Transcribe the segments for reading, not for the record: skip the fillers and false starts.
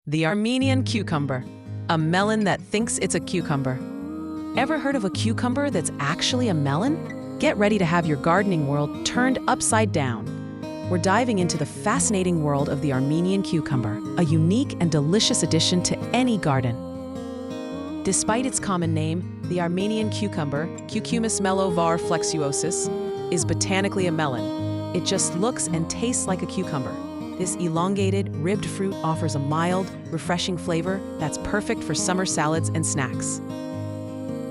The Armenian cucumber, a melon that thinks it's a cucumber. Ever heard of a cucumber that's actually a melon? Get ready to have your gardening world turned upside down. We're diving into the fascinating world of the Armenian cucumber, a unique and delicious addition to any garden. Despite its common name, the Armenian cucumber, Cucumis mello var flexuosus, is botanically a melon. It just looks and tastes like a cucumber. This elongated, ribbed fruit offers a mild, refreshing flavor that's perfect for summer salads and snacks.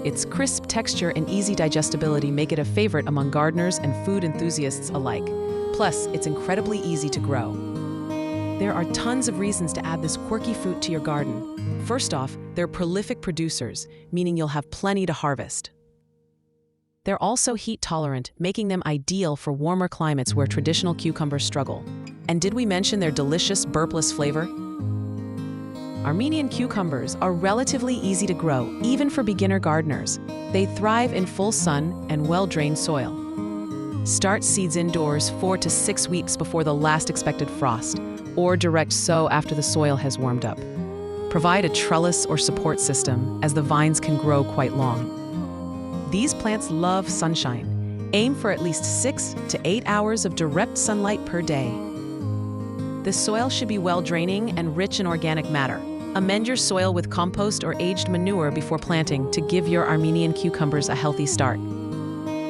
Its crisp texture and easy digestibility make it a favorite among gardeners and food enthusiasts alike. Plus, it's incredibly easy to grow. There are tons of reasons to add this quirky fruit to your garden. First off, they're prolific producers, meaning you'll have plenty to harvest. They're also heat tolerant, making them ideal for warmer climates where traditional cucumbers struggle. And did we mention their delicious, burpless flavor? Armenian cucumbers are relatively easy to grow, even for beginner gardeners. They thrive in full sun and well-drained soil. Start seeds indoors 4 to 6 weeks before the last expected frost, or direct sow after the soil has warmed up. Provide a trellis or support system, as the vines can grow quite long. These plants love sunshine. Aim for at least 6 to 8 hours of direct sunlight per day. The soil should be well-draining and rich in organic matter. Amend your soil with compost or aged manure before planting to give your Armenian cucumbers a healthy start.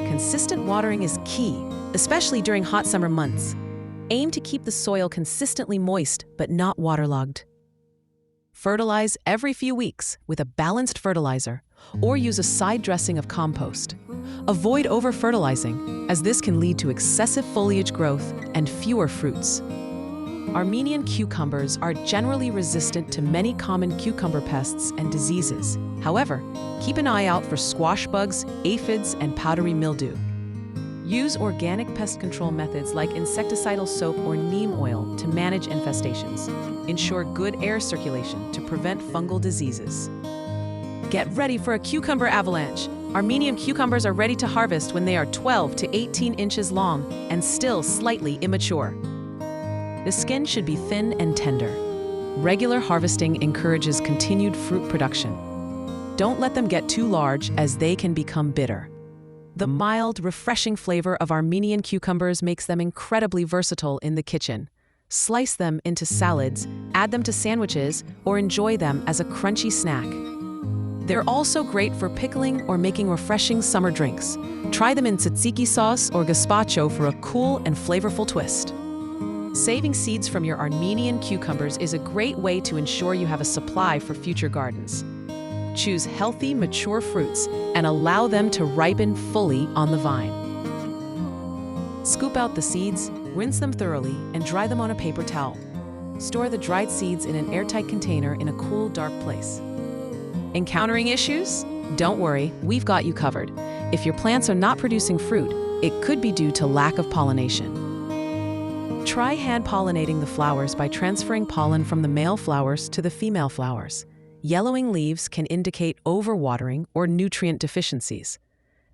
Consistent watering is key, especially during hot summer months. Aim to keep the soil consistently moist but not waterlogged. Fertilize every few weeks with a balanced fertilizer, or use a side dressing of compost. Avoid over-fertilizing, as this can lead to excessive foliage growth and fewer fruits. Armenian cucumbers are generally resistant to many common cucumber pests and diseases. However, keep an eye out for squash bugs, aphids, and powdery mildew. Use organic pest control methods like insecticidal soap or neem oil to manage infestations. Ensure good air circulation to prevent fungal diseases. Get ready for a cucumber avalanche. Armenian cucumbers are ready to harvest when they are 12 to 18 inches long and still slightly immature. The skin should be thin and tender. Regular harvesting encourages continued fruit production. Don't let them get too large, as they can become bitter. The mild, refreshing flavor of Armenian cucumbers makes them incredibly versatile in the kitchen. Slice them into salads, add them to sandwiches, or enjoy them as a crunchy snack. They're also great for pickling or making refreshing summer drinks. Try them in tzatziki sauce or gazpacho for a cool and flavorful twist. Saving seeds from your Armenian cucumbers is a great way to ensure you have a supply for future gardens. Choose healthy, mature fruits and allow them to ripen fully on the vine. Scoop out the seeds, rinse them thoroughly, and dry them on a paper towel. Store the dried seeds in an airtight container in a cool, dark place. Encountering issues? Don't worry, we've got you covered. If your plants are not producing fruit, it could be due to lack of pollination. Try hand-pollinating the flowers by transferring pollen from the male flowers to the female flowers. Yellowing leaves can indicate overwatering or nutrient deficiencies.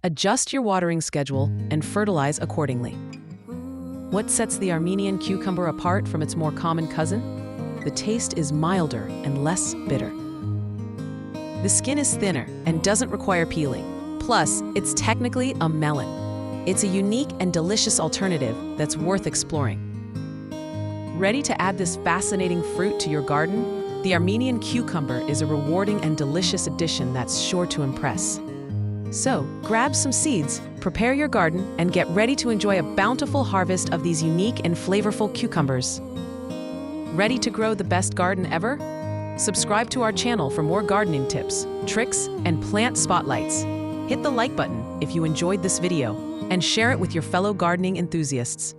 Adjust your watering schedule and fertilize accordingly. What sets the Armenian cucumber apart from its more common cousin? The taste is milder and less bitter. The skin is thinner and doesn't require peeling. Plus, it's technically a melon. It's a unique and delicious alternative that's worth exploring. Ready to add this fascinating fruit to your garden? The Armenian cucumber is a rewarding and delicious addition that's sure to impress. So, grab some seeds, prepare your garden, and get ready to enjoy a bountiful harvest of these unique and flavorful cucumbers. Ready to grow the best garden ever? Subscribe to our channel for more gardening tips, tricks, and plant spotlights. Hit the like button if you enjoyed this video, and share it with your fellow gardening enthusiasts.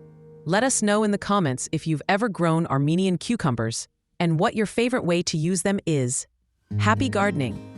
Let us know in the comments if you've ever grown Armenian cucumbers and what your favorite way to use them is. Happy gardening!